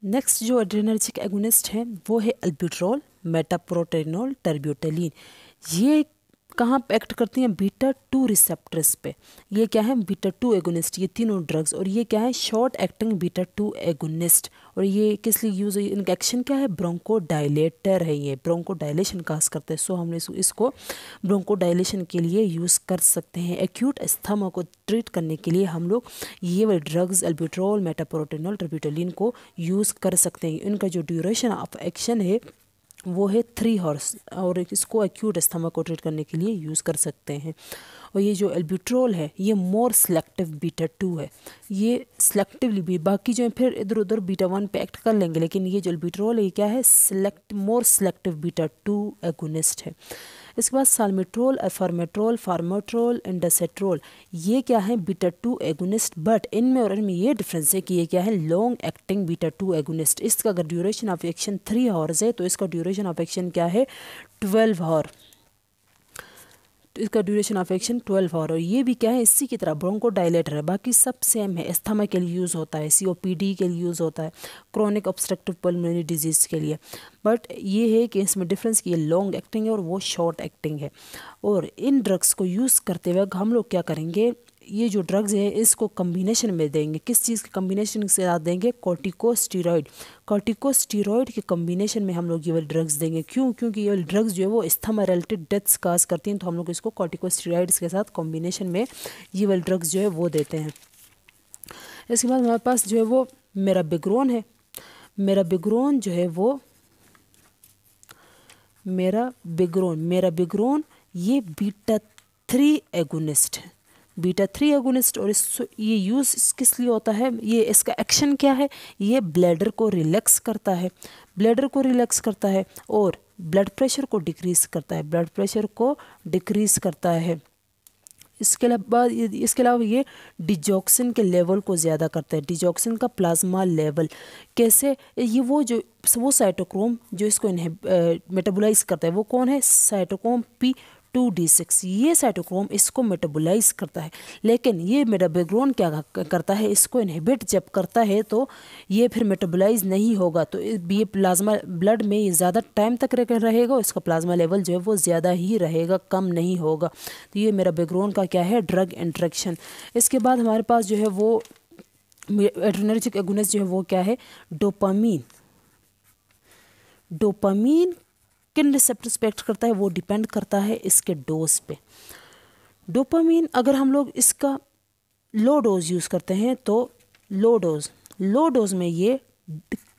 Next जो adrenergic agonist है वो है अल्बुट्रॉल, मेटाप्रोटेनोल, टर्ब्यूटेलिन। ये कहाँ पे एक्ट करती हैं? बीटा 2 रिसेप्टर्स पे। ये क्या है? बीटा 2 एगोनिस्ट, ये तीनों ड्रग्स। और ये क्या है? Short acting beta 2 agonist. और ये किस लिए यूज है? इनका एक्शन क्या है? ब्रोंको डायलेटर है, ये ब्रोंको डायलेशन काज करते हैं। सो हम इसको ब्रोंको डायलेशन के लिए यूज़ कर सकते हैं। एक्यूट अस्थमा को ट्रीट करने के लिए हम लोग ये वाले ड्रग्स अल्बुट्रॉल, मेटाप्रोटेनोल, टर्ब्यूटेलिन को यूज़ कर सकते हैं। इनका जो ड्यूरेशन ऑफ एक्शन है वो है 3 हॉर्स, और इसको एक्यूट अस्थमा को ट्रीट करने के लिए यूज़ कर सकते हैं। और ये जो अल्बुट्रॉल है ये मोर सेलेक्टिव बीटा 2 है। ये सेलेक्टिवली भी, बाकी जो है फिर इधर उधर बीटा 1 पे एक्ट कर लेंगे, लेकिन ये जो अल्बुट्रॉल है ये क्या है? मोर सेलेक्टिव बीटा 2 एगोनिस्ट है। इसके बाद साल्मेट्रोल, अफार्मेट्रोल, फार्मेट्रोल, इंडासेट्रोल, ये क्या है? Beta 2 agonist. बट इनमें और इनमें ये डिफरेंस है कि ये क्या है? Long acting beta 2 agonist. इसका अगर ड्यूरेशन ऑफ एक्शन 3 आवर्स है तो इसका ड्यूरेशन ऑफ एक्शन क्या है? 12 आवर। इसका ड्यूरेशन ऑफ एक्शन 12 आवर। और ये भी क्या है? इसी की तरह ब्रोंको डायलेटर है। बाकी सब सेम है। अस्थमा के लिए यूज़ होता है, COPD के लिए यूज़ होता है, क्रोनिक ऑब्स्ट्रक्टिव पल्मोनरी डिजीज़ के लिए। बट ये है कि इसमें डिफरेंस कि ये लॉन्ग एक्टिंग है और वो शॉर्ट एक्टिंग है। और इन ड्रग्स को यूज़ करते वक्त हम लोग क्या करेंगे? ये जो ड्रग्स है इसको कम्बिनेशन में देंगे। किस चीज़ के कम्बिनेशन के साथ देंगे? कॉर्टिकोस्टेरॉइड। कॉर्टिकोस्टेरॉइड के कम्बिनेशन में हम लोग ये वाले ड्रग्स देंगे। क्यों? क्योंकि ये वाले ड्रग्स जो है वो अस्थमा रिलेटेड डेथ्स काज करती हैं, तो हम लोग इसको कॉर्टिकोस्टेरॉइड्स के साथ कॉम्बिनेशन में ये वाले ड्रग्स जो है वो देते हैं। इसके बाद हमारे पास जो है वो मेराबिग्रोन है। मेराबिग्रोन जो है वो मेराबिग्रोन ये बीटा 3 एगोनिस्ट है। Beta 3 agonist. और ये यूज़ किस लिए होता है? ये इसका एक्शन क्या है? ये ब्लैडर को रिलैक्स करता है, ब्लैडर को रिलैक्स करता है और ब्लड प्रेशर को डिक्रीज करता है, ब्लड प्रेशर को डिक्रीज करता है। इसके अलावा ये डिजॉक्सिन के लेवल को ज़्यादा करता है, डिजॉक्सिन का प्लाज्मा लेवल। कैसे? ये वो साइटोक्रोम जो इसको मेटाबोलाइज करता है, वो कौन है? Cytochrome P2D6। ये साइटोक्रोम इसको मेटाबोलाइज करता है। लेकिन ये मेटाबोग्रोन क्या करता है? इसको इनहिबिट जब करता है तो ये फिर मेटाबोलाइज नहीं होगा, तो ये प्लाज्मा ब्लड में ये ज़्यादा टाइम तक रहेगा और इसका प्लाज्मा लेवल जो है वो ज़्यादा ही रहेगा, कम नहीं होगा। तो ये मेटाबोग्रोन का क्या है? Drug interaction. इसके बाद हमारे पास जो है वो एड्रेनर्जिक एगोनिस्ट जो है वो क्या है? डोपामीन। डोपामीन किन रिसेप्टर्स पे एक्ट करता है? वो डिपेंड करता है इसके डोज पे। डोपामीन अगर हम लोग इसका लो डोज यूज़ करते हैं तो लो डोज में ये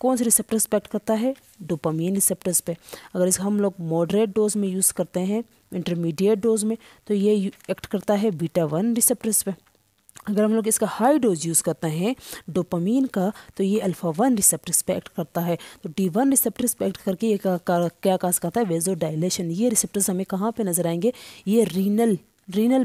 कौन से रिसेप्टर्स पे एक्ट करता है? डोपामीन रिसेप्टर्स पे। अगर इसका हम लोग मॉडरेट डोज में यूज़ करते हैं, इंटरमीडिएट डोज में, तो ये एक्ट करता है बीटा 1 रिसेप्टर्स पे। अगर हम लोग इसका हाई डोज यूज़ करते हैं डोपामीन का तो ये अल्फा 1 रिसेप्टर्स पे एक्ट करता है। तो D1 रिसेप्टर्स पे एक्ट करके ये क्या काज करता है? वेजो डायलेशन। ये रिसेप्टर्स हमें कहाँ पे नजर आएंगे? ये रीनल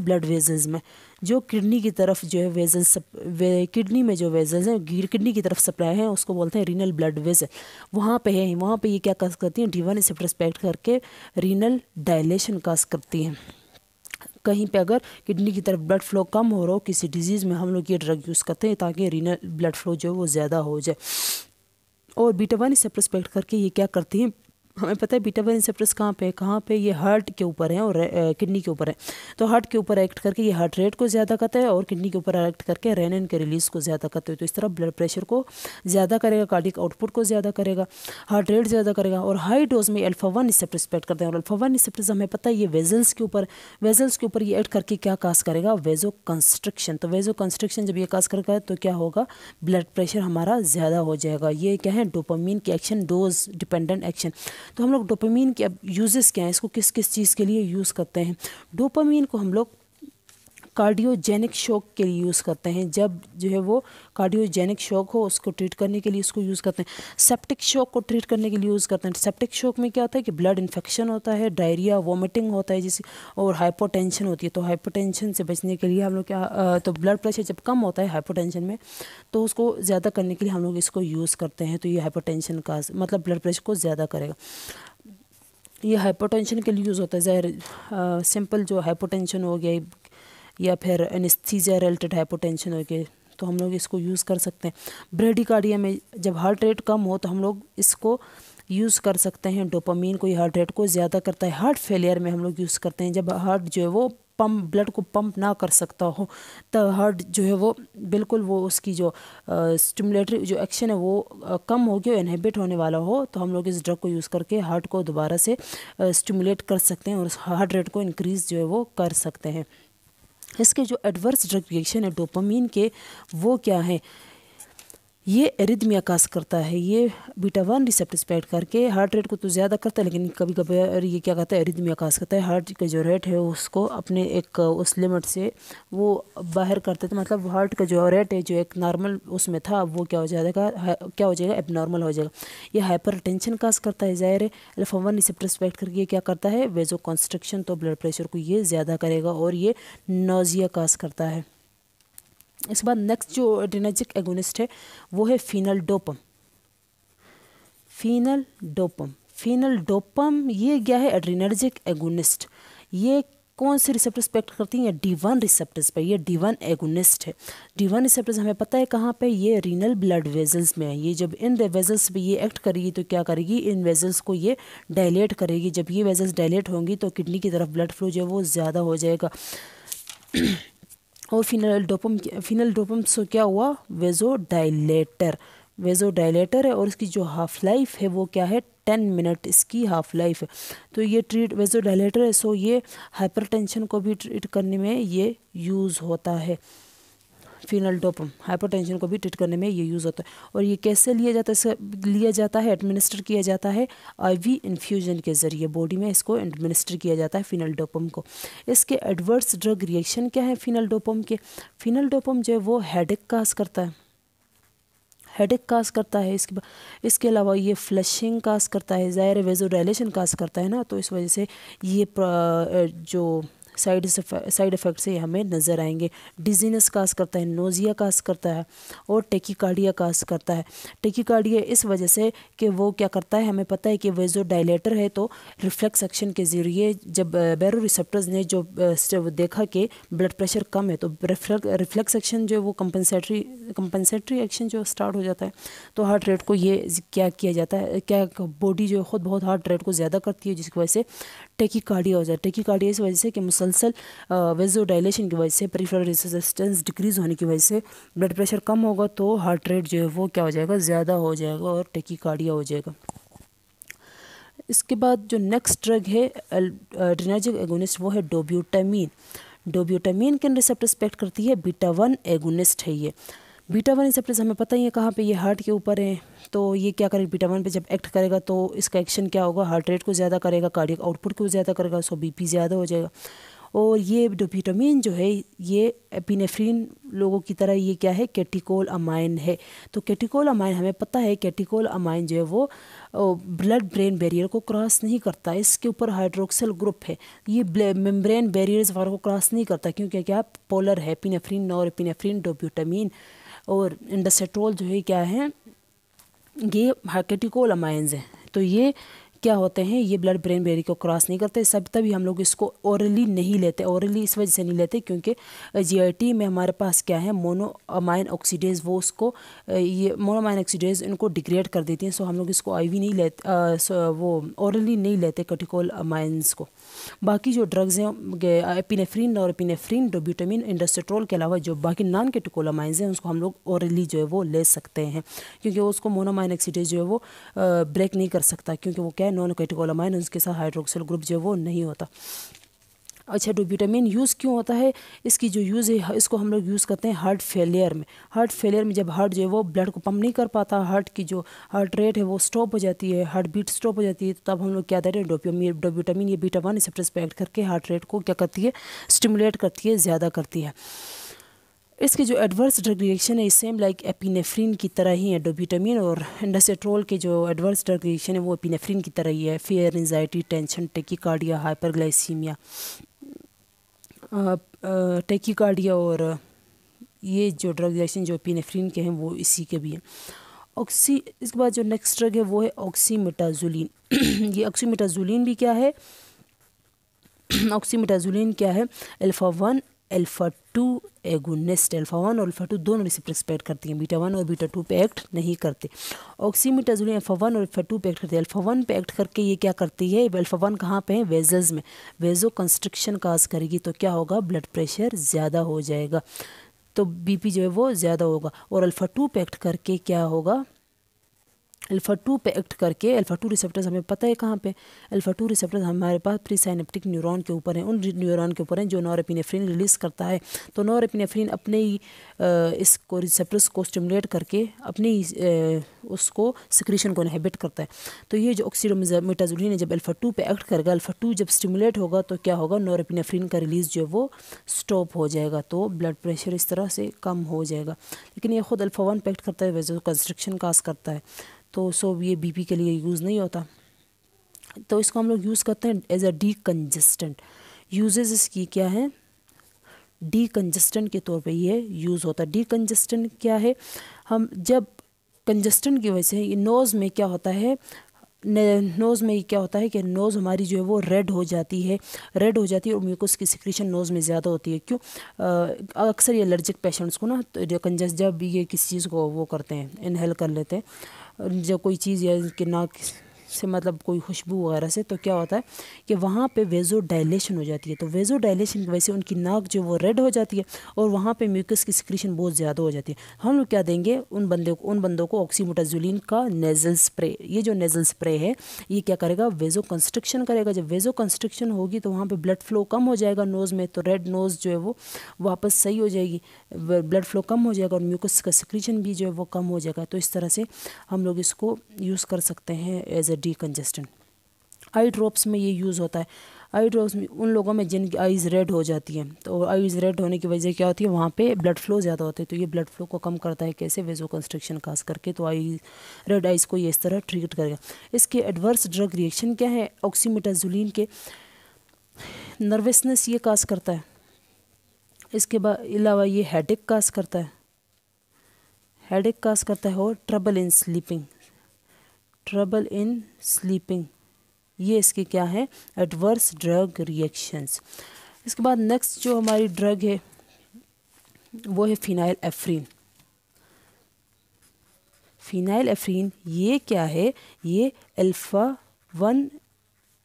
ब्लड वेजल्स में, जो किडनी की तरफ जो है वेजल्स, किडनी में जो वेजल्स हैं किडनी की तरफ सप्लाई है उसको बोलते हैं रीनल ब्लड वेजल। वहाँ पे है, वहाँ पे ये क्या काज करती हैं? D1 रिसेप्टर्स पे एक्ट करके रीनल डायलेशन काज करती हैं। कहीं पे अगर किडनी की तरफ ब्लड फ्लो कम हो रहा हो किसी डिजीज़ में, हम लोग ये ड्रग यूज़ करते हैं ताकि रीनल ब्लड फ्लो जो है वो ज़्यादा हो जाए। और बीटा 1 रिसेप्टर्स पे एक्ट करके ये क्या करती हैं? हमें पता है बीटा 1 रिसेप्टर्स कहाँ पे? ये हार्ट के ऊपर है और किडनी के ऊपर है। तो हार्ट के ऊपर एक्ट करके ये हार्ट रेट को ज़्यादा करता है और किडनी के ऊपर एक्ट करके रेनिन के रिलीज को ज़्यादा करते हैं। तो इस तरह ब्लड प्रेशर को ज़्यादा करेगा, कार्डियक आउटपुट को ज़्यादा करेगा, हार्ट रेट ज़्यादा करेगा। और हाई डोज में अल्फा 1 रिसेप्टर्स पे एक्ट करते हैं। और अल्फा 1 रिसेप्टर्स हमें पता है ये वेजल्स के ऊपर ये एक्ट करके क्या काज करेगा? वेजो कंस्ट्रक्शन। तो वेजो कंस्ट्रक्शन जब ये काज करेगा तो क्या होगा? ब्लड प्रेशर हमारा ज़्यादा हो जाएगा। ये क्या है? डोपामीन की एक्शन, डोज डिपेंडेंट एक्शन। तो हम लोग डोपामीन के अब यूजेस क्या हैं? इसको किस किस चीज़ के लिए यूज़ करते हैं? डोपामीन को हम लोग कार्डियोजेनिक शॉक के लिए यूज़ करते हैं। जब जो है वो कार्डियोजेनिक शॉक हो उसको ट्रीट करने के लिए इसको यूज़ करते हैं। सेप्टिक शॉक को ट्रीट करने के लिए यूज़ करते हैं। सेप्टिक शॉक में क्या होता है कि ब्लड इन्फेक्शन होता है, डायरिया, वोमिटिंग होता है जिससे, और हाइपोटेंशन होती है। तो हाइपोटेंशन से बचने के लिए हम लोग क्या तो ब्लड प्रेशर जब कम होता है हाइपोटेंशन में तो उसको ज़्यादा करने के लिए हम लोग इसको यूज़ करते हैं। तो ये हाइपोटेंशन का मतलब ब्लड प्रेशर को ज़्यादा करेगा। ये हाइपोटेंशन के लिए यूज़ होता है। ज़ाहिर सिंपल जो हाइपोटेंशन हो गया या फिर एनेस्थीसिया रिलेटेड हाइपोटेंशन हो गया, तो हम लोग इसको यूज़ कर सकते हैं। ब्रेडिकार्डिया में जब हार्ट रेट कम हो तो हम लोग इसको यूज़ कर सकते हैं। डोपामीन कोई हार्ट रेट को ज़्यादा करता है। हार्ट फेलियर में हम लोग यूज़ करते हैं, जब हार्ट जो है वो पंप ब्लड को पंप ना कर सकता हो, तो हार्ट जो है वो बिल्कुल वो उसकी जो स्टिमुलेटरी जो एक्शन है वो कम हो गया, इनहिबिट होने वाला हो, तो हम लोग इस ड्रग को यूज़ करके हार्ट को दोबारा से स्टिमुलेट कर सकते हैं और हार्ट रेट को इंक्रीज़ जो है वो कर सकते हैं। इसके जो एडवर्स ड्रग रिएक्शन है डोपामीन के, वो क्या है? ये एरिथमिया काज करता है। ये बीटा 1 रिसेप्टर्स पे एक्ट करके हार्ट रेट को तो ज़्यादा करता है, लेकिन कभी कभी ये क्या करता है, एरिथमिया काज करता है। हार्ट का जो रेट है उसको अपने एक उस लिमिट से वो बाहर करते थे, मतलब हार्ट का जो रेट है जो एक नॉर्मल उसमें था वो क्या हो जाएगा, क्या हो जाएगा, एबनॉर्मल हो जाएगा। ये हाइपर टेंशन काज करता है, ज़ाहिर है। अल्फा 1 रिसेप्टर्स पे एक्ट करके ये क्या करता है, वेजो कॉन्स्ट्रिक्शन, तो ब्लड प्रेशर को ये ज़्यादा करेगा और ये नोजिया काज करता है। इसके बाद नेक्स्ट जो एड्रेनर्जिक एगोनिस्ट है वो है फिनलडोपम। फिनलडोपम ये क्या है, एड्रेनर्जिक एगोनिस्ट। ये कौन से रिसेप्टर्स पे एक्ट करती हैं? D1 रिसेप्टर्स पे। ये D1 एगोनिस्ट है। D1 रिसेप्टर्स हमें पता है कहाँ पे, ये रीनल ब्लड वेजल्स में है। ये जब इन वेजल्स पे ये एक्ट करेगी तो क्या करेगी, इन वेजल्स को ये डायलेट करेगी। जब ये वेजल्स डायलेट होंगी तो किडनी की तरफ ब्लड फ्लो जो है वो ज़्यादा हो जाएगा। और फिनलडोपम से क्या हुआ, वेजोडाइलेटर है और इसकी जो हाफ लाइफ है वो क्या है, 10 मिनट इसकी हाफ लाइफ है। तो ये वेजोडाइलेटर है, सो ये हाइपरटेंशन को भी ट्रीट करने में ये यूज़ होता है। फिनलडोपम हाइपरटेंशन को भी ट्रीट करने में ये यूज़ होता है। और ये कैसे लिया जाता है, एडमिनिस्टर किया जाता है आईवी इन्फ्यूजन के ज़रिए, बॉडी में इसको एडमिनिस्टर किया जाता है फिनलडोपम को। इसके एडवर्स ड्रग रिएक्शन क्या है फिनलडोपम के? फिनलडोपम जो है वो हेडेक काज करता है, इसके अलावा ये फ्लशिंग काज करता है, ज़ाहिर है वेजोडाइलेशन काज करता है ना, तो इस वजह से ये जो साइड इफ़ेक्ट से हमें नज़र आएंगे। डिजीनेस काज करता है, नोजिया काज करता है और टेकिकार्डिया काज करता है। टेकिकार्डिया इस वजह से कि वो क्या करता है, हमें पता है कि वेजोडाइलेटर है, तो रिफ्लेक्स एक्शन के ज़रिए जब बैरो रिसेप्टर्स ने जो देखा कि ब्लड प्रेशर कम है, तो रिफ्लेक्स एक्शन जो है वो कंपनसेटरी एक्शन जो स्टार्ट हो जाता है। तो हार्ट रेट को ये क्या किया जाता है, क्या बॉडी जो खुद बहुत हार्ट रेट को ज़्यादा करती है, जिसकी वजह से टेकिकार्डिया हो जाता है। टेकिकार्डिया इस वजह से कि मुसलसल वेजोडाइलेशन की वजह से, पेरिफेरल रेजिस्टेंस डिक्रीज़ होने की वजह से ब्लड प्रेशर कम होगा, तो हार्ट रेट जो है वो क्या हो जाएगा, ज़्यादा हो जाएगा और टेकिकार्डिया हो जाएगा। इसके बाद जो नेक्स्ट ड्रग है एड्रेनर्जिक एगोनिस्ट वो है डोब्यूटामीन। डोब्यूटामीन किन रिसेप्टर्स पे एक्ट करती है? बीटा 1 एगोनिस्ट है ये। बीटा 1 रिसेप्टर्स हमें पता ही है कहाँ पे, ये हार्ट के ऊपर है। तो ये क्या करेगा, बीटा 1 पे जब एक्ट करेगा तो इसका एक्शन क्या होगा, हार्ट रेट को ज़्यादा करेगा, कार्डियक आउटपुट को ज़्यादा करेगा, सो बीपी ज़्यादा हो जाएगा। और ये डोब्यूटामीन जो है ये एपिनेफ्रिन लोगों की तरह ये क्या है, कैटिकोल अमाइन है। तो कैटिकोल अमाइन हमें पता है, कैटिकोल अमाइन जो है वो ब्लड ब्रेन बैरियर को क्रॉस नहीं करता, इसके ऊपर हाइड्रोक्सिल ग्रुप है, ये मेम्ब्रेन बैरियर्स वालों को क्रॉस नहीं करता, क्योंकि क्या पोलर है, एपिनेफ्रिन, नॉरएपिनेफ्रिन, डोब्यूटामीन और इंडास्ट्रोल जो है क्या है, ये कैटिकोल अमाइंस हैं। तो ये क्या होते हैं, ये ब्लड ब्रेन बैरियर को क्रॉस नहीं करते, सब तभी हम लोग इसको ओरली नहीं लेते। ओरली इस वजह से नहीं लेते क्योंकि जीआईटी में हमारे पास क्या है, मोनोअमाइन ऑक्सीडेज, वो उसको ये मोनोअमाइन ऑक्सीडेज इनको डिग्रेड कर देती हैं। सो हम लोग इसको आईवी नहीं लेते, वो ओरली नहीं लेते कैटिकोल अमाइंस को। बाकी जो ड्रग्स हैं एपिनेफ्रिन और एपिनेफ्रिन, डोब्यूटामीन, इंडास्ट्रोल के अलावा जो बाकी नॉन कैटिकोल अमाइंस हैं उसको हम लोग ओरली जो है वो ले सकते हैं, क्योंकि उसको मोनोअमाइन ऑक्सीडेज जो है वो ब्रेक नहीं कर सकता, क्योंकि वो क्या है, नॉन कैटिकोल अमाइन, उसके साथ हाइड्रोक्सिल ग्रुप जो है वो नहीं होता। अच्छा, डोब्यूटामीन यूज़ क्यों होता है? इसकी जो यूज़ है, इसको हम लोग यूज़ करते हैं हार्ट फेलियर में। हार्ट फेलियर में जब हार्ट जो है वो ब्लड को पंप नहीं कर पाता, हार्ट की जो हार्ट रेट है वो स्टॉप हो जाती है, हार्ट बीट स्टॉप हो जाती है, तो तब हम लोग क्या देते हैं, डोब्यूटामीन ये बीटा 1 रिसेप्टर्स पे एक्ट करके हार्ट रेट को क्या करती है, स्टिमुलेट करती है, ज़्यादा करती है। इसके जो एडवर्स ड्रग रिएक्शन है सेम लाइक एपिनेफ्रिन की तरह ही है। डोब्यूटामीन और इंडास्ट्रोल के जो एडवर्स ड्रग रिएक्शन है वो एपिनेफ्रिन की तरह ही है। Fear, anxiety, tension, tachycardia, hyperglycaemia, tachycardia और ये जो ड्रग रिएक्शन जो एपिनेफ्रिन के हैं वो इसी के भी हैं। इसके बाद जो नेक्स्ट ड्रग है वो है ऑक्सीमेटाजोलिन। ये ऑक्सीमेटाजोलिन भी क्या है, ऑक्सीमेटाजोलिन क्या है, अल्फा 1 अल्फ़ा 2 एगोनिस्ट, अल्फ़ा 1 और अल्फ़ा 2 दोनों रिसिप्रोकेट करती हैं, बीटा 1 और बीटा 2 पे एक्ट नहीं करते। ऑक्सीमेटाजोलिन अल्फ़ा 1 और अल्फ़ा 2 पे एक्ट करती है। अल्फ़ा 1 पे एक्ट करके ये क्या करती है, अल्फ़ा 1 कहाँ पे है, वेजल्स में, वेजो कंस्ट्रिक्शन काज करेगी, तो क्या होगा, ब्लड प्रेशर ज़्यादा हो जाएगा, तो बीपी जो है वो ज़्यादा होगा। और अल्फ़ा 2 पे एक्ट करके क्या होगा, अल्फ़ा 2 पे एक्ट करके, अल्फ़ा 2 रिसेप्टर्स हमें पता है कहाँ पे, अल्फ़ा 2 रिसेप्टर्स हमारे पास प्री साइनेप्टिक न्यूरॉन के ऊपर हैं, उन न्यूरॉन के ऊपर हैं जो नॉरएपिनेफ्रिन रिलीज़ करता है। तो नॉरएपिनेफ्रिन अपने ही इसको रिसेप्टर्स को स्टिमुलेट करके अपनी उसको सिक्रीशन को इनहिबिट करता है। तो ये जो ऑक्सीमेटाजोलिन है जब अल्फ़ा 2 पे एक्ट करेगा, अल्फ़ा 2 जब स्टिमुलेट होगा तो क्या होगा, नॉरएपिनेफ्रिन का रिलीज़ जो है वो स्टॉप हो जाएगा, तो ब्लड प्रेशर इस तरह से कम हो जाएगा। लेकिन ये खुद अल्फ़ा 1 पे एक्ट करता है, वेजो कंस्ट्रिक्शन काज करता है, तो ये बीपी के लिए यूज़ नहीं होता। तो इसको हम लोग यूज़ करते हैं एज अ डीकंजेस्टेंट। यूजेस इसकी क्या है, डीकंजेस्टेंट के तौर पे ये यूज़ होता है। डीकंजेस्टेंट क्या है, हम जब कंजेस्टेंट की वजह से नोज़ में क्या होता है, नोज़ में क्या होता है कि नोज़ हमारी जो है वो रेड हो जाती है, और म्यूकस की सिक्रीशन नोज़ में ज़्यादा होती है। क्यों, अक्सर ये एलर्जिक पेशेंट्स को ना, तो जब भी ये किसी चीज़ को वो करते हैं, इनहेल कर लेते हैं, जब कोई चीज़ या कि नाक से मतलब कोई खुशबू वगैरह से, तो क्या होता है कि वहाँ पे वेजो डायलेशन हो जाती है। तो वेजो डायलेशन की वजह से उनकी नाक जो वो रेड हो जाती है और वहाँ पे म्यूकस की सिक्रीशन बहुत ज़्यादा हो जाती है। हम लोग क्या देंगे उन बंदों को ऑक्सीमेटाजोलिन का नेज़ल स्प्रे। ये जो नेज़ल स्प्रे है ये क्या करेगा, वेजो कंस्ट्रिक्शन करेगा। जब वेजो कंस्ट्रिक्शन होगी तो वहाँ पर ब्लड फ्लो कम हो जाएगा नोज़ में, तो रेड नोज़ जो है वो वापस सही हो जाएगी, ब्लड फ्लो कम हो जाएगा और म्यूकस का सिक्रीशन भी जो है वो कम हो जाएगा। तो इस तरह से हम लोग इसको यूज़ कर सकते हैं as a decongestant. Eye drops में ये यूज़ होता है। आई ड्रॉप्स में उन लोगों में जिनकी आइज़ रेड हो जाती हैं, तो आइज़ रेड होने की वजह क्या होती है, वहाँ पे ब्लड फ्लो ज़्यादा होता है, तो ये ब्लड फ्लो को कम करता है। कैसे, वेजो कंस्ट्रिक्शन खास करके, तो रेड आइज़ को ये इस तरह ट्रीट करेगा। इसके एडवर्स ड्रग रिएक्शन क्या है, ऑक्सीमेटाजोलिन के नर्वसनेस ये काज करता है, इसके अलावा ये हेडेक काज करता है, और ट्रबल इन स्लीपिंग, ये इसके क्या है, एडवर्स ड्रग रिएक्शंस। इसके बाद नेक्स्ट जो हमारी ड्रग है वो है फिनाइल ये क्या है, ये अल्फ़ा 1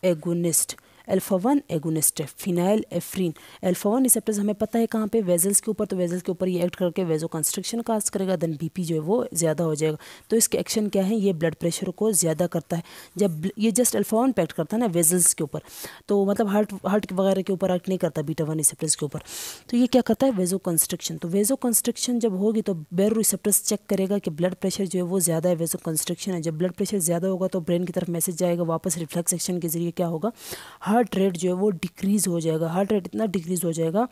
एगोनिस्ट है फिनाइल एफ्रीन। अल्फ़ा 1 रिसेप्टर्स हमें पता है कहाँ पे, वेजल्स के ऊपर, तो वेजल्स के ऊपर ये एक्ट करके वेजो कंस्ट्रिक्शन काज करेगा, देन बीपी जो है वो ज़्यादा हो जाएगा। तो इसके एक्शन क्या है, ये ब्लड प्रेशर को ज़्यादा करता है। जब ये जस्ट अल्फ़ा 1 पे एक्ट करता है ना वेजल्स के ऊपर, तो मतलब हार्ट वगैरह के ऊपर एक्ट नहीं करता बीटा 1 रिसेप्टर्स के ऊपर, तो ये क्या करता है, वेजो कंस्ट्रिक्शन। तो वेजो कंस्ट्रिक्शन जब होगी तो बेरो रिसेप्टर्स चेक करेगा कि ब्लड प्रेशर जो है वो ज़्यादा है, वेजो कंस्ट्रिक्शन है। जब ब्लड प्रेशर ज़्यादा होगा तो ब्रेन की तरफ मैसेज जाएगा, वापस रिफ्लेक्स एक्शन के जरिए क्या होगा, हार्ट रेट जो है वो डिक्रीज़ हो जाएगा। हार्ट रेट इतना डिक्रीज़ हो जाएगा,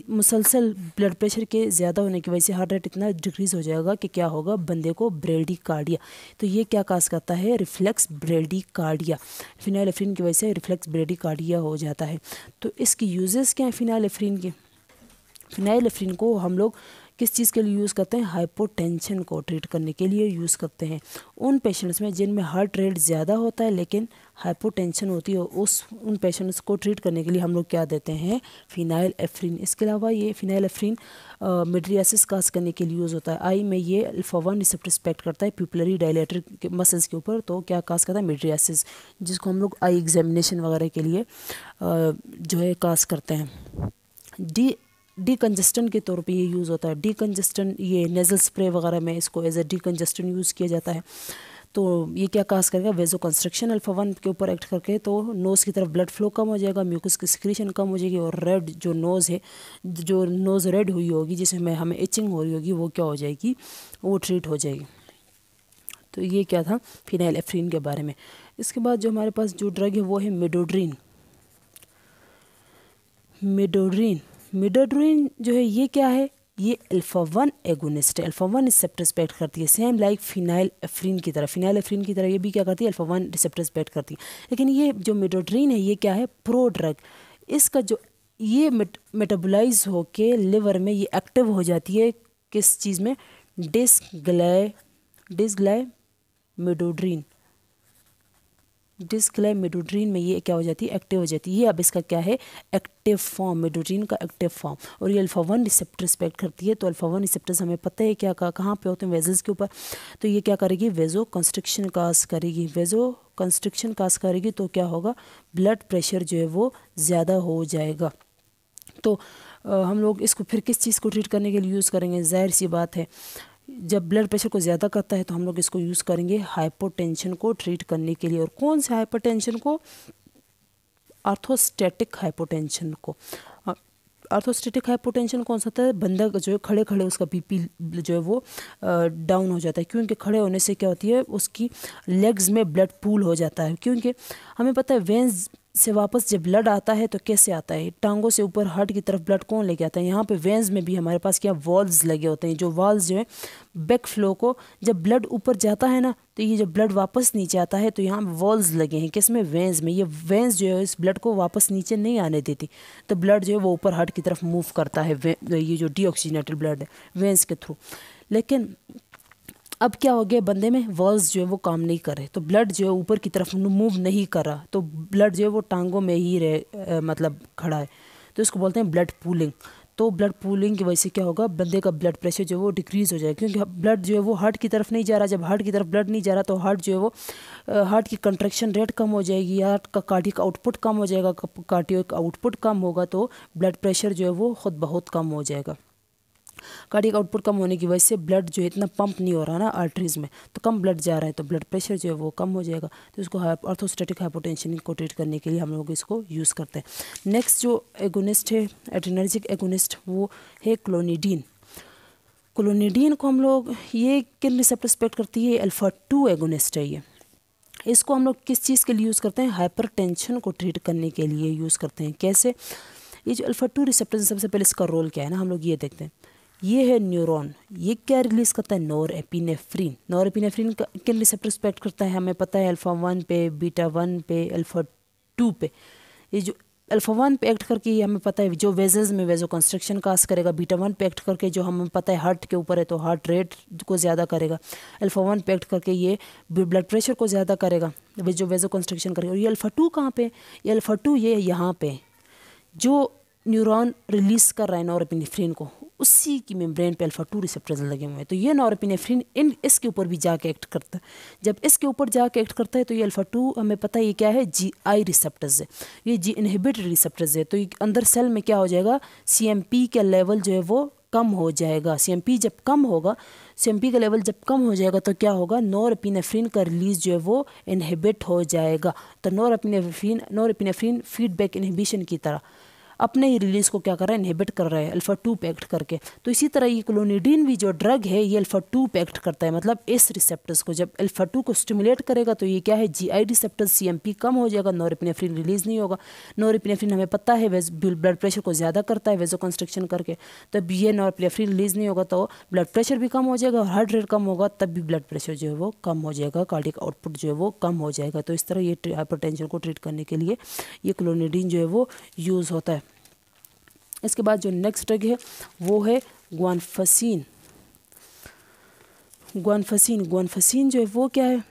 मुसलसल ब्लड प्रेशर के ज़्यादा होने की वजह से हार्ट रेट इतना डिक्रीज़ हो जाएगा कि क्या होगा, बंदे को ब्रेडिकार्डिया। तो ये क्या काज करता है, रिफ्लेक्स ब्रेडिकार्डिया। फिनाइलेफ्रिन की वजह से रिफ्लेक्स ब्रेडिकार्डिया हो जाता है। तो इसकी यूजेस क्या है फिनाइलेफ्रिन के, फिनाइलेफ्रिन को हम लोग किस चीज़ के लिए यूज़ करते हैं, हाइपोटेंशन को ट्रीट करने के लिए यूज़ करते हैं। उन पेशेंट्स में जिनमें हार्ट रेट ज़्यादा होता है लेकिन हाइपोटेंशन होती है, उन पेशेंट्स को ट्रीट करने के लिए हम लोग क्या देते हैं, फिनाइलेफ्रिन। इसके अलावा ये फिनाइलेफ्रिन मिड्रियासिस काज करने के लिए यूज़ होता है। आई में ये अल्फ़ा 1 रिसेप्टर एक्ट करता है प्यूपिलरी डायलेटर के मसल्स के ऊपर, तो क्या काज करता है, मिड्रियासिस, जिसको हम लोग आई एग्जामिनेशन वगैरह के लिए जो है काज करते हैं। डीकंजेस्टेंट के तौर पे ये यूज़ होता है। डीकंजेस्टेंट ये नेज़ल स्प्रे वगैरह में इसको एज ए डीकंजेस्टेंट यूज़ किया जाता है। तो ये क्या काज करेगा, वेजो कंस्ट्रिक्शन अल्फ़ा 1 के ऊपर एक्ट करके, तो नोज़ की तरफ ब्लड फ्लो कम हो जाएगा, म्यूकस की सिक्रीशन कम हो जाएगी, और रेड जो नोज़ है, जो नोज़ रेड हुई होगी जिसमें हमें इचिंग हो रही होगी, वो क्या हो जाएगी, वो ट्रीट हो जाएगी। तो ये क्या था फिनाइलेफ्रिन के बारे में। इसके बाद जो हमारे पास जो ड्रग है वो है मिडोड्रीन जो है ये क्या है, ये अल्फ़ा 1 एगोनिस्ट है। अल्फ़ा 1 रिसेप्टर्स पे एक्ट करती है, सेम लाइक फिनाइलेफ्रिन की तरह ये भी क्या करती है, अल्फ़ा 1 रिसेप्टर्स पे एक्ट करती है। लेकिन ये जो मिडोड्रीन है ये क्या है, प्रो ड्रग। इसका जो ये मेटाबोलाइज होके लिवर में ये एक्टिव हो जाती है, किस चीज़ में, डिसग्लाइमिडोड्रीन डिस्ग्लाइमिडोड्रीन में ये क्या हो जाती है, एक्टिव हो जाती है। ये अब इसका क्या है, एक्टिव फॉर्म, मिडोड्रीन का एक्टिव फॉर्म। और ये अल्फा 1 रिसेप्टर रिस्पेक्ट करती है। तो अल्फा 1 रिसेप्टर्स हमें पता है क्या कहाँ पे होते हैं, वेजल्स के ऊपर। तो ये क्या करेगी, वेजो कंस्ट्रिक्शन काज करेगी, वेजो कंस्ट्रिक्शन काज करेगी। तो क्या होगा, ब्लड प्रेशर जो है वो ज़्यादा हो जाएगा। तो हम लोग इसको फिर किस चीज़ को ट्रीट करने के लिए यूज़ करेंगे, जाहिर सी बात है जब ब्लड प्रेशर को ज़्यादा करता है तो हम लोग इसको यूज़ करेंगे हाइपोटेंशन को ट्रीट करने के लिए। और कौन से हाइपोटेंशन को, आर्थोस्टैटिक हाइपोटेंशन को। आर्थोस्टैटिक हाइपोटेंशन कौन सा होता है, बंदा जो है खड़े खड़े उसका बीपी जो है वो डाउन हो जाता है, क्योंकि खड़े होने से क्या होती है, उसकी लेग्स में ब्लड पूल हो जाता है। क्योंकि हमें पता है वेंस से वापस जब ब्लड आता है तो कैसे आता है, टांगों से ऊपर हार्ट की तरफ ब्लड कौन लेके आता है, यहाँ पे वेंस में भी हमारे पास क्या वॉल्व्स लगे होते हैं। जो वॉल्व्स जो है बैक फ्लो को, जब ब्लड ऊपर जाता है ना तो ये जब ब्लड वापस नीचे आता है तो यहाँ वॉल्व्स लगे हैं किसमें, वेंस में। ये वेंस जो है इस ब्लड को वापस नीचे नहीं आने देती, तो ब्लड जो है वो ऊपर हार्ट की तरफ मूव करता है, ये जो डीऑक्सीजनेटेड ब्लड है वेंस के थ्रू। लेकिन अब क्या हो गया, बंदे में वॉल्व्स जो है वो काम नहीं कर रहे, तो ब्लड जो है ऊपर की तरफ मूव नहीं कर रहा, तो ब्लड जो है वो टांगों में ही मतलब खड़ा है। तो इसको बोलते हैं ब्लड पूलिंग। तो ब्लड पूलिंग की वजह से क्या होगा, बंदे का ब्लड प्रेशर जो है वो डिक्रीज़ हो जाएगा, क्योंकि ब्लड जो है वो हार्ट की तरफ नहीं जा रहा। जब हार्ट की तरफ ब्लड नहीं जा रहा तो हार्ट जो है वो हार्ट की कंट्रैक्शन रेट कम हो जाएगी, हार्ट का कार्डियक आउटपुट कम हो जाएगा। कार्डियक आउटपुट कम होगा तो ब्लड प्रेशर जो है वो खुद बहुत कम हो जाएगा। कार्डियक आउटपुट कम होने की वजह से ब्लड जो है इतना पंप नहीं हो रहा ना आर्टरीज में, तो कम ब्लड जा रहा है, तो ब्लड प्रेशर जो है वो कम हो जाएगा। तो इसको ऑर्थोस्टैटिक हाइपोटेंशन को ट्रीट करने के लिए हम लोग इसको यूज़ करते हैं। नेक्स्ट जो एगोनिस्ट है, एड्रेनर्जिक एगोनिस्ट, वो है क्लोनिडीन। क्लोनिडीन को हम लोग, ये किन रिसेप्टर रिस्पेक्ट करती है, अल्फा 2 एगोनिस्ट है ये। इसको हम लोग किस चीज़ के लिए यूज़ करते हैं, हाइपरटेंशन को ट्रीट करने के लिए यूज़ करते हैं। कैसे, ये जो अल्फा 2 रिसेप्टर, सबसे पहले इसका रोल क्या है ना, हम लोग ये देखते हैं। ये है न्यूरॉन, ये क्या रिलीज़ करता है, नॉरएपिनेफ्रिन। नॉरएपिनेफ्रिन का किन रिसेप्टर रिस्पेक्ट करता है, हमें पता है अल्फा 1 पे, बीटा 1 पे, अल्फा 2 पे। ये जो अल्फा 1 पे एक्ट करके ये हमें पता है जो वेजल्स में वेजो कंस्ट्रक्शन काज करेगा। बीटा 1 पे एक्ट करके जो हमें पता है हार्ट के ऊपर है तो हार्ट रेट को ज़्यादा करेगा। अल्फा 1 पे एक्ट करके ये ब्लड प्रेशर को ज़्यादा करेगा, जो वेजो कंस्ट्रक्शन करेगा। और ये अल्फा 2 कहाँ पे, ये अल्फा 2 ये यहाँ पे जो न्यूरॉन रिलीज़ कर रहा है नॉरएपिनेफ्रिन को, उसी की मेम्ब्रेन पे अल्फा 2 रिसेप्टर्स लगे हुए हैं। तो ये नॉरएपिनेफ्रिन इसके ऊपर भी जाके एक्ट करता है। जब इसके ऊपर जाके एक्ट करता है तो ये अल्फा 2 हमें पता है ये क्या है, GI रिसेप्टर्स है, ये जी इनहिबिटरी रिसेप्टर्स है। तो ये अंदर सेल में क्या हो जाएगा, CMP का लेवल जो है वो कम हो जाएगा। CMP जब कम होगा, CMP का लेवल जब कम हो जाएगा तो क्या होगा, नॉरएपिनेफ्रिन का रिलीज जो है वो इनहिबिट हो जाएगा। तो नॉरएपिनेफ्रिन फीडबैक इनहिबिशन की तरह अपने ही रिलीज को क्या कर रहा है, इनहिबिट कर रहा है अल्फा 2 पे एक्ट करके। तो इसी तरह ये क्लोनिडीन भी जो ड्रग है ये अल्फा 2 पे एक्ट करता है, मतलब इस रिसेप्टर्स को जब अल्फा 2 को स्टिमुलेट करेगा तो ये क्या है, GI रिसेप्टर्स, CMP कम हो जाएगा, नॉरएपिनेफ्रिन रिलीज नहीं होगा। नॉरएपिनेफ्रिन हमें पता है ब्लड प्रेशर को ज़्यादा करता है वेजो कंस्ट्रक्शन करके, तब ये नॉरएपिनेफ्रिन रिलीज नहीं होगा तो ब्लड प्रेशर भी कम हो जाएगा और हार्ट रेट कम होगा, तब भी ब्लड प्रेशर जो है वो कम हो जाएगा, कार्डियक आउटपुट जो है वो कम हो जाएगा। तो इस तरह ये हाइपरटेंशन को ट्रीट करने के लिए ये क्लोनिडीन जो है वो यूज़ होता है। इसके बाद जो नेक्स्ट ड्रग है वो है ग्वानफसीन। ग्वानफसीन जो है वो क्या है,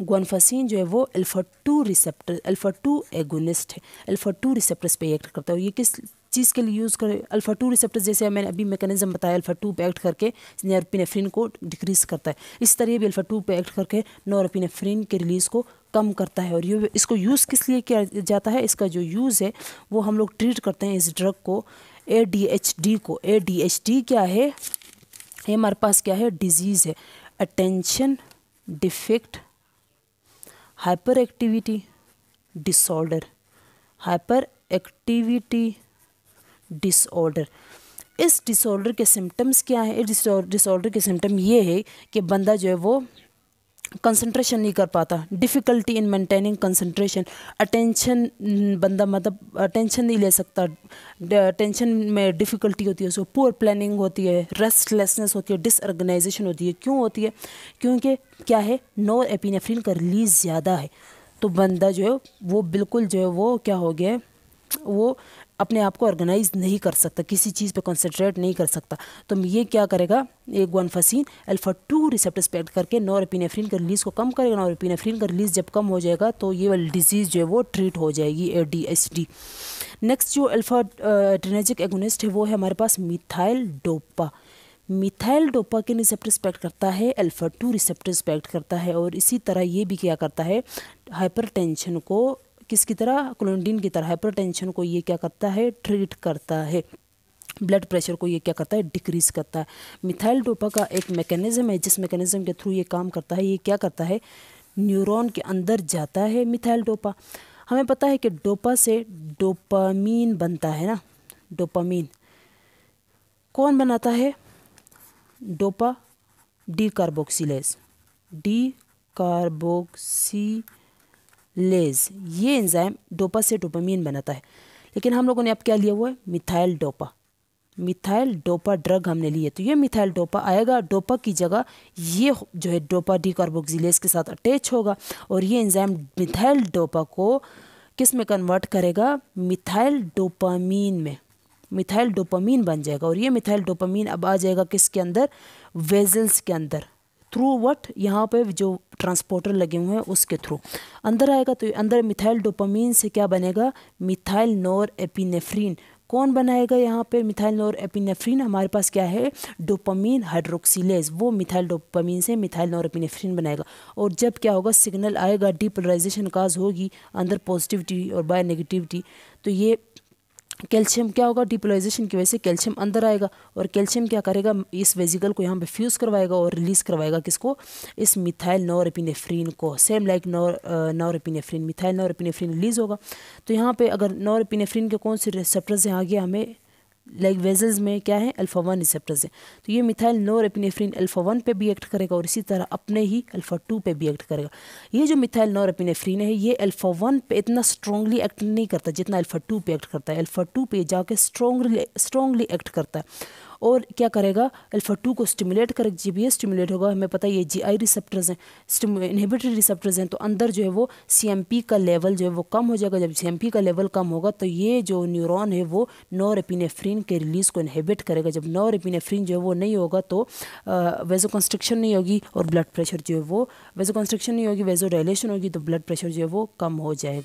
ग्वानफसीन जो है वो अल्फा 2 रिसेप्टर, अल्फा 2 एगोनिस्ट है, अल्फा 2 रिसेप्टर्स पे एक्ट करता है। ये किस चीज़ के लिए यूज़ करें, अल्फा 2 रिसेप्टर्स, जैसे मैंने अभी मैकेनिज्म बताया, अल्फा 2 पे एक्ट करके नॉरएपिनेफ्रिन को डिक्रीज करता है, इस तरह भी अल्फा 2 पे एक्ट करके नॉरएपिनेफ्रिन के रिलीज़ को कम करता है। और ये इसको यूज़ किस लिए किया जाता है, इसका जो यूज़ है वो हम लोग ट्रीट करते हैं इस ड्रग को, ADHD को। ADHD क्या है, ये हमारे पास क्या है, डिजीज़ है, attention defect hyper activity disorder, hyper activity disorder. इस डिसऑर्डर के सिम्टम्स क्या है, इस डिसऑर्डर के सिम्टम ये है कि बंदा जो है वो कंसंट्रेशन नहीं कर पाता, difficulty in maintaining concentration, attention, बंदा मतलब अटेंशन नहीं ले सकता, अटेंशन में डिफ़िकल्टी होती है उसको, पुअर प्लानिंग होती है, रेस्टलेसनेस होती है, डिसऑर्गेनाइजेशन होती है। क्यों होती है, क्योंकि क्या है, नॉरएपिनेफ्रिन का रिलीज़ ज़्यादा है, तो बंदा जो है वो बिल्कुल जो है वो क्या हो गया है, वो अपने आप को ऑर्गेनाइज नहीं कर सकता, किसी चीज़ पे कंसंट्रेट नहीं कर सकता। तो ये क्या करेगा, एक गुआनफासिन अल्फा 2 रिसेप्टर्स पे एक्ट करके नॉरएपिनेफ्रिन का रिलीज को कम करेगा। नॉरएपिनेफ्रिन का रिलीज जब कम हो जाएगा तो ये वाली डिजीज़ जो है वो ट्रीट हो जाएगी, ADHD। नेक्स्ट जो अल्फा एड्रेनर्जिक एगोनिस्ट है वो है हमारे पास मिथाइल डोपा। मिथाइल डोपा के रिसेप्टर्स पे एक्ट करता है, अल्फा 2 रिसेप्टर्स पे एक्ट करता है, और इसी तरह ये भी क्या करता है, हाइपरटेंशन को किसकी तरह, क्लोंडिन की तरह हाइपरटेंशन को ये क्या करता है, ट्रीट करता है। ब्लड प्रेशर को ये क्या करता है, डिक्रीज करता है। मिथाइल डोपा का एक मैकेनिज्म है जिस मैकेनिज्म के थ्रू ये काम करता है। ये क्या करता है, न्यूरॉन के अंदर जाता है मिथाइल डोपा। हमें पता है कि डोपा से डोपामीन बनता है ना, डोपामीन कौन बनाता है, डोपा डीकार्बोक्सिलेज, डीकार्बोक्सिलेज ये एंजाइम डोपा से डोपामीन बनाता है। लेकिन हम लोगों ने अब क्या लिया हुआ है, methyl dopa. Methyl dopa drug हमने ली है, तो ये मिथाइल डोपा आएगा, डोपा की जगह ये जो है डोपा डीकार्बोक्सिलेज के साथ अटैच होगा, और ये एंजाइम मिथाइल डोपा को किस में कन्वर्ट करेगा, मिथाइल डोपामीन में। मिथाइल डोपामीन बन जाएगा, और ये मिथाइल डोपामीन अब आ जाएगा किसके अंदर, वेजल्स के अंदर, थ्रू व्हाट, यहाँ पे जो ट्रांसपोर्टर लगे हुए हैं उसके थ्रू अंदर आएगा। तो अंदर मिथाइल डोपामीन से क्या बनेगा, मिथाइल नॉरएपिनेफ्रिन। कौन बनाएगा यहाँ पे मिथाइल नॉरएपिनेफ्रिन, हमारे पास क्या है, डोपामीन हाइड्रोक्सिलेज, वो मिथाइल डोपामीन से मिथाइल नॉरएपिनेफ्रिन बनाएगा। और जब क्या होगा, सिग्नल आएगा, डीपोलराइजेशन काज होगी अंदर, पॉजिटिविटी और बाय नेगेटिविटी, तो ये कैल्शियम क्या होगा, डिपोलराइजेशन की वजह से कैल्शियम अंदर आएगा, और कैल्शियम क्या करेगा, इस वेजिकल को यहाँ पे फ्यूज़ करवाएगा और रिलीज करवाएगा किसको, इस मिथाइल नॉरएपिनेफ्रिन को। Same like norepinephrine, methyl norepinephrine release होगा। तो यहाँ पे अगर नॉरएपिनेफ्रिन के कौन से रिसेप्टर्स हैं आगे हमें, लाइक वेजल्स में क्या है, अल्फा 1 रिसेप्टर्स है, तो ये मिथाइल नॉरएपिनेफ्रिन अल्फा 1 पे भी एक्ट करेगा, और इसी तरह अपने ही अल्फा 2 पे भी एक्ट करेगा। ये जो मिथाइल नॉरएपिनेफ्रिन है ये अल्फा 1 पे इतना स्ट्रांगली एक्ट नहीं करता जितना अल्फा 2 पे एक्ट करता है। अल्फा 2 पे जाके स्ट्रांगली एक्ट करता है, और क्या करेगा, अल्फा 2 को स्टिमुलेट करेगा। जब ये स्टिमुलेट होगा, हमें पता है ये GI रिसेप्टर्स हैं, इनहिबिटरी रिसेप्टर्स हैं, तो अंदर जो है वो CMP का लेवल जो है वो कम हो जाएगा। जब CMP का लेवल कम होगा तो ये जो न्यूरॉन है वो नॉरएपिनेफ्रिन के रिलीज को इनहिबिट करेगा। जब नॉरएपिनेफ्रिन जो है वो नहीं होगा तो वेजोकंस्ट्रिक्शन नहीं होगी, और ब्लड प्रेशर जो है वो, वेजोकंस्ट्रिक्शन नहीं होगी, वेजोडाइलेशन होगी, तो ब्लड प्रेशर जो है वो कम हो जाएगा।